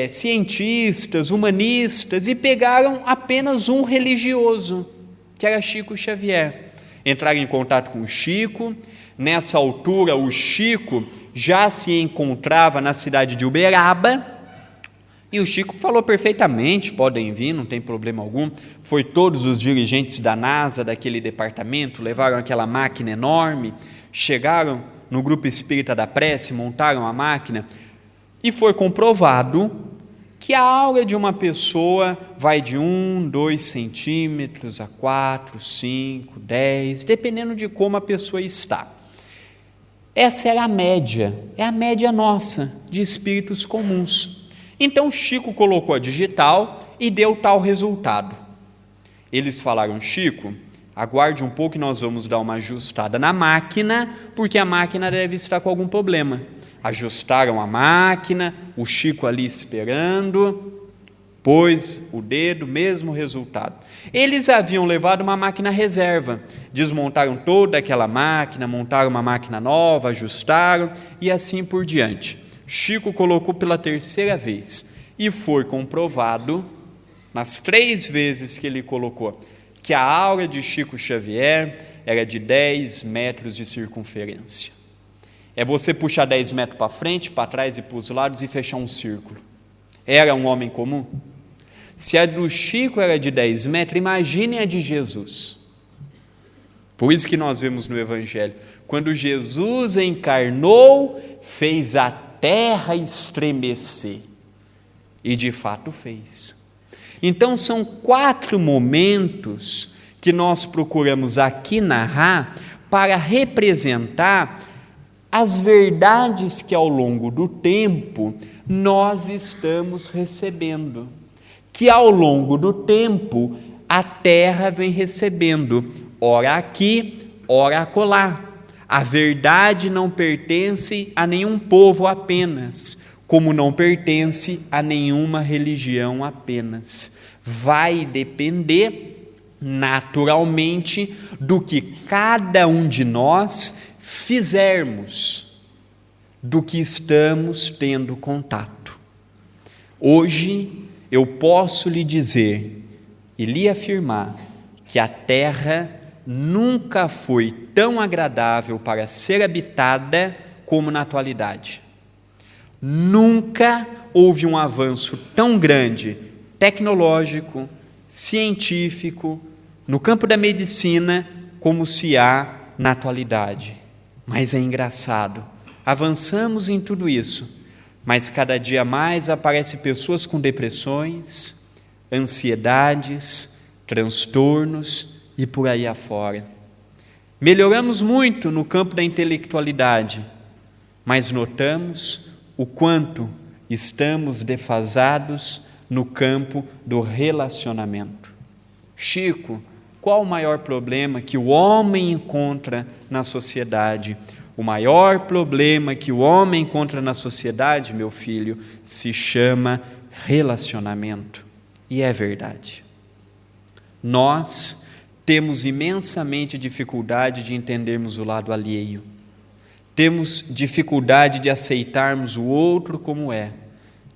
cientistas, humanistas, e pegaram apenas um religioso, que era Chico Xavier. Entraram em contato com o Chico. Nessa altura, o Chico já se encontrava na cidade de Uberaba, e o Chico falou perfeitamente, podem vir, não tem problema algum. Foi todos os dirigentes da NASA, daquele departamento, levaram aquela máquina enorme, chegaram no Grupo Espírita da Prece, montaram a máquina, e foi comprovado que a aura de uma pessoa vai de 1, 2 centímetros a 4, 5, 10, dependendo de como a pessoa está. Essa era a média, é a média nossa de espíritos comuns. Então Chico colocou a digital e deu tal resultado. Eles falaram: Chico, aguarde um pouco que nós vamos dar uma ajustada na máquina, porque a máquina deve estar com algum problema. Ajustaram a máquina, o Chico ali esperando, pôs o dedo, mesmo resultado. Eles haviam levado uma máquina reserva, desmontaram toda aquela máquina, montaram uma máquina nova, ajustaram e assim por diante. Chico colocou pela terceira vez e foi comprovado, nas 3 vezes que ele colocou, que a aura de Chico Xavier era de 10 metros de circunferência. É você puxar 10 metros para frente, para trás e para os lados e fechar um círculo. Era um homem comum? Se a do Chico era de 10 metros, imagine a de Jesus. Por isso que nós vemos no Evangelho, quando Jesus encarnou, fez a terra estremecer. E de fato fez. Então são 4 momentos que nós procuramos aqui narrar para representar as verdades que ao longo do tempo nós estamos recebendo, que ao longo do tempo a terra vem recebendo, ora aqui, ora acolá. A verdade não pertence a nenhum povo apenas, como não pertence a nenhuma religião apenas. Vai depender naturalmente do que cada um de nós fizermos, do que estamos tendo contato. Hoje eu posso lhe dizer e lhe afirmar que a terra nunca foi tão agradável para ser habitada como na atualidade. Nunca houve um avanço tão grande, tecnológico, científico, no campo da medicina, como se há na atualidade. Mas é engraçado, avançamos em tudo isso, mas cada dia mais aparecem pessoas com depressões, ansiedades, transtornos e por aí afora. Melhoramos muito no campo da intelectualidade, mas notamos o quanto estamos defasados no campo do relacionamento. Chico, qual o maior problema que o homem encontra na sociedade? O maior problema que o homem encontra na sociedade, meu filho, se chama relacionamento. E é verdade. Nós temos imensamente dificuldade de entendermos o lado alheio. Temos dificuldade de aceitarmos o outro como é,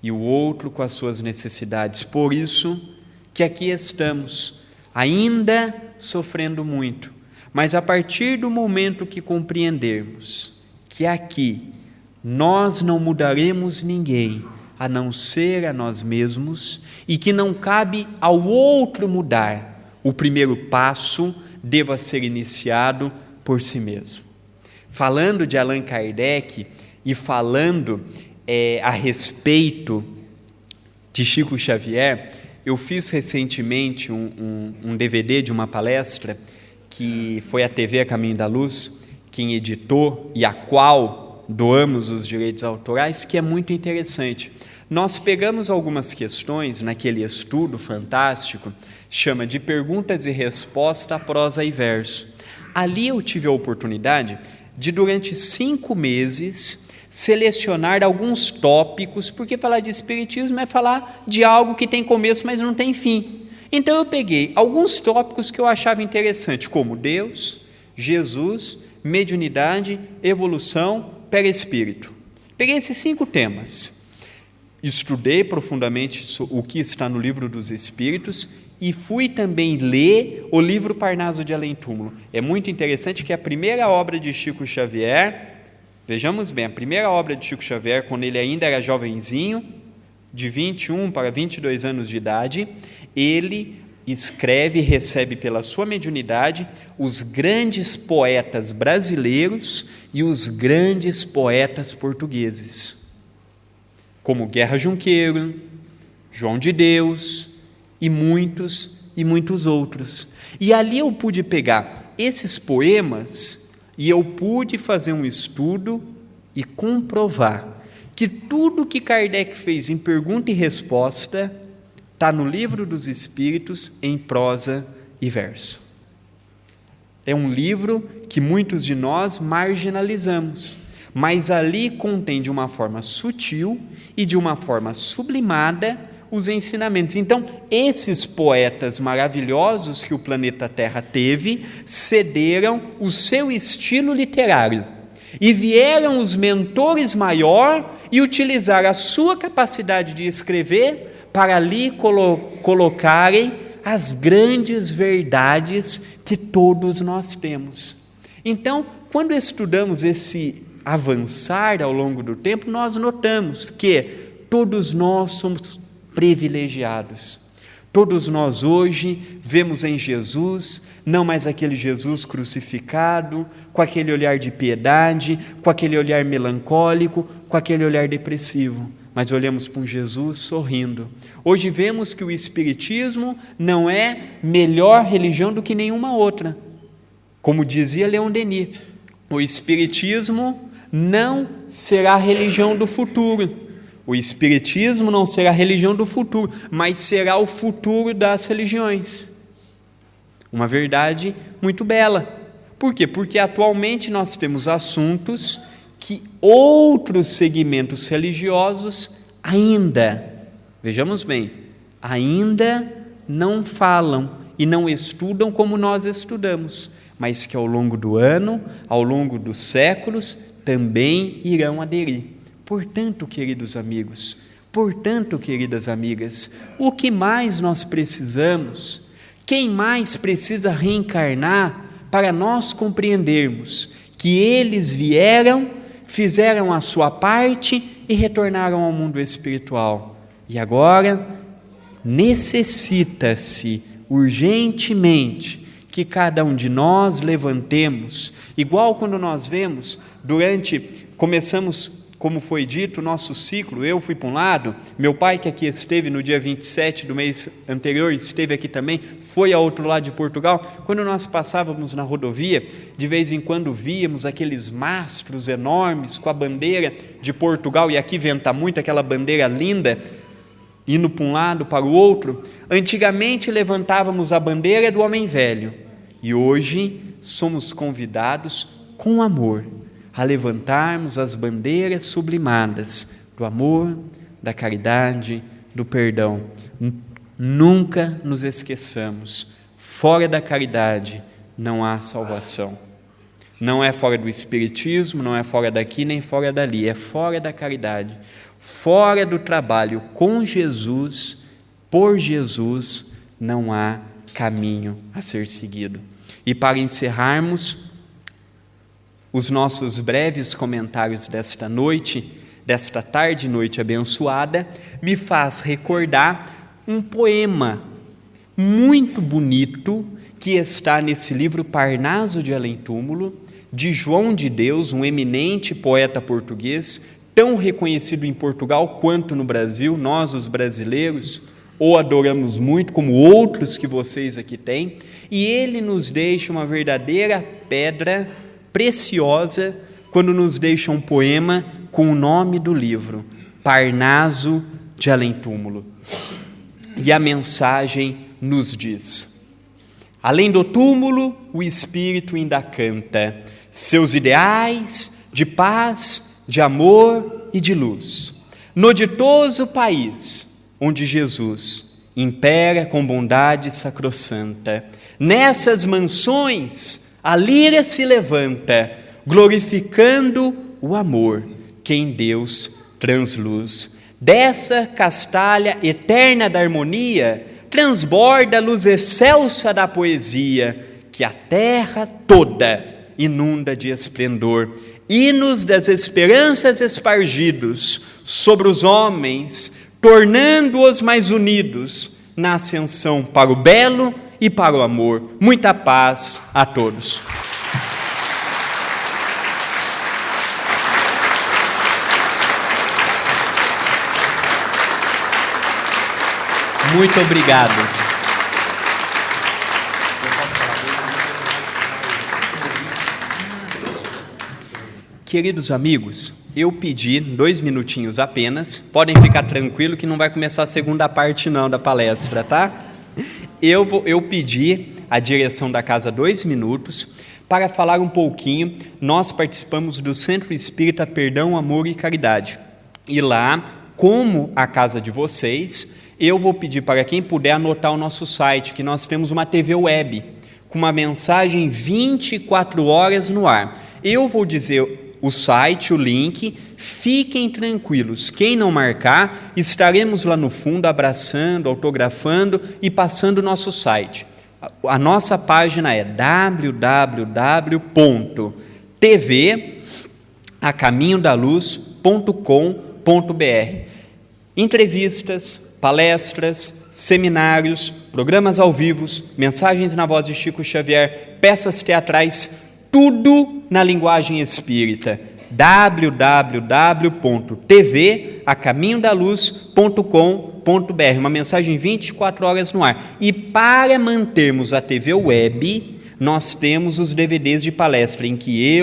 e o outro com as suas necessidades. Por isso que aqui estamos, ainda sofrendo muito, mas a partir do momento que compreendermos que aqui nós não mudaremos ninguém, a não ser a nós mesmos, e que não cabe ao outro mudar, o primeiro passo deva ser iniciado por si mesmo. Falando de Allan Kardec e falando a respeito de Chico Xavier, eu fiz recentemente um DVD de uma palestra que foi a TV A Caminho da Luz, quem editou e a qual doamos os direitos autorais, que é muito interessante. Nós pegamos algumas questões naquele estudo fantástico, chama de Perguntas e Respostas, Prosa e Verso. Ali eu tive a oportunidade de, durante 5 meses, selecionar alguns tópicos, porque falar de espiritismo é falar de algo que tem começo, mas não tem fim. Então eu peguei alguns tópicos que eu achava interessante, como Deus, Jesus, mediunidade, evolução, perispírito. Peguei esses 5 temas, estudei profundamente o que está no Livro dos Espíritos e fui também ler o livro Parnaso de Além Túmulo. É muito interessante que a primeira obra de Chico Xavier, vejamos bem, a primeira obra de Chico Xavier, quando ele ainda era jovenzinho, de 21 para 22 anos de idade, ele escreve e recebe pela sua mediunidade os grandes poetas brasileiros e os grandes poetas portugueses, como Guerra Junqueiro, João de Deus e muitos outros. E ali eu pude pegar esses poemas e eu pude fazer um estudo e comprovar que tudo que Kardec fez em pergunta e resposta está no Livro dos Espíritos em prosa e verso. É um livro que muitos de nós marginalizamos, mas ali contém de uma forma sutil e de uma forma sublimada os ensinamentos. Então, esses poetas maravilhosos que o planeta Terra teve, cederam o seu estilo literário e vieram os mentores maior e utilizaram a sua capacidade de escrever para ali colocarem as grandes verdades que todos nós temos. Então, quando estudamos esse avançar ao longo do tempo, nós notamos que todos nós somos privilegiados. Todos nós hoje vemos em Jesus, não mais aquele Jesus crucificado, com aquele olhar de piedade, com aquele olhar melancólico, com aquele olhar depressivo, mas olhamos para um Jesus sorrindo. Hoje vemos que o Espiritismo não é melhor religião do que nenhuma outra. Como dizia Leon Denis, o Espiritismo não será a religião do futuro. O Espiritismo não será a religião do futuro, mas será o futuro das religiões. Uma verdade muito bela. Por quê? Porque atualmente nós temos assuntos que outros segmentos religiosos ainda, vejamos bem, ainda não falam e não estudam como nós estudamos, mas que ao longo do ano, ao longo dos séculos, também irão aderir. Portanto, queridos amigos, portanto, queridas amigas, o que mais nós precisamos? Quem mais precisa reencarnar para nós compreendermos que eles vieram, fizeram a sua parte e retornaram ao mundo espiritual? E agora necessita-se urgentemente que cada um de nós levantemos, igual quando nós vemos começamos, como foi dito, o nosso ciclo. Eu fui para um lado, meu pai, que aqui esteve no dia 27 do mês anterior, esteve aqui também, foi ao outro lado de Portugal. Quando nós passávamos na rodovia, de vez em quando víamos aqueles mastros enormes com a bandeira de Portugal, e aqui venta muito, aquela bandeira linda, indo para um lado, para o outro. Antigamente levantávamos a bandeira do homem velho, e hoje somos convidados com amor a levantarmos as bandeiras sublimadas do amor, da caridade, do perdão. Nunca nos esqueçamos, fora da caridade não há salvação. Não é fora do Espiritismo, não é fora daqui nem fora dali, é fora da caridade, fora do trabalho com Jesus, por Jesus, não há caminho a ser seguido. E para encerrarmos os nossos breves comentários desta noite, desta tarde e noite abençoada, me faz recordar um poema muito bonito que está nesse livro Parnaso de Além-Túmulo, de João de Deus, um eminente poeta português, tão reconhecido em Portugal quanto no Brasil. Nós, os brasileiros, o adoramos muito, como outros que vocês aqui têm, e ele nos deixa uma verdadeira pedra preciosa quando nos deixa um poema com o nome do livro, Parnaso de Além-Túmulo. E a mensagem nos diz: além do túmulo, o Espírito ainda canta seus ideais de paz, de amor e de luz. No ditoso país onde Jesus impera com bondade sacrossanta, nessas mansões a lira se levanta, glorificando o amor que em Deus transluz. Dessa castalha eterna da harmonia transborda a luz excelsa da poesia, que a terra toda inunda de esplendor. Hinos das esperanças espargidos sobre os homens, tornando-os mais unidos na ascensão para o belo e para o amor. Muita paz a todos. Muito obrigado. Queridos amigos, eu pedi 2 minutinhos apenas, podem ficar tranquilos que não vai começar a segunda parte não da palestra, tá? Eu pedi à direção da casa 2 minutos para falar um pouquinho. Nós participamos do Centro Espírita Perdão, Amor e Caridade. E lá, como a casa de vocês, eu vou pedir para quem puder anotar o nosso site, que nós temos uma TV web, com uma mensagem 24 horas no ar. Eu vou dizer o site, o link, fiquem tranquilos. Quem não marcar, estaremos lá no fundo abraçando, autografando e passando o nosso site. A nossa página é www.tv-acaminhodaluz.com.br. Entrevistas, palestras, seminários, programas ao vivo, mensagens na voz de Chico Xavier, peças teatrais, tudo na linguagem espírita. www.tv-acaminhodaluz.com.br. Uma mensagem 24 horas no ar. E para mantermos a TV web, nós temos os DVDs de palestra, em que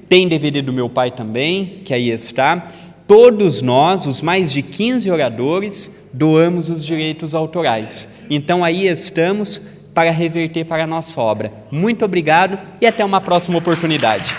tem DVD do meu pai também, que aí está. Todos nós, os mais de 15 oradores, doamos os direitos autorais. Então aí estamos para reverter para a nossa obra. Muito obrigado e até uma próxima oportunidade.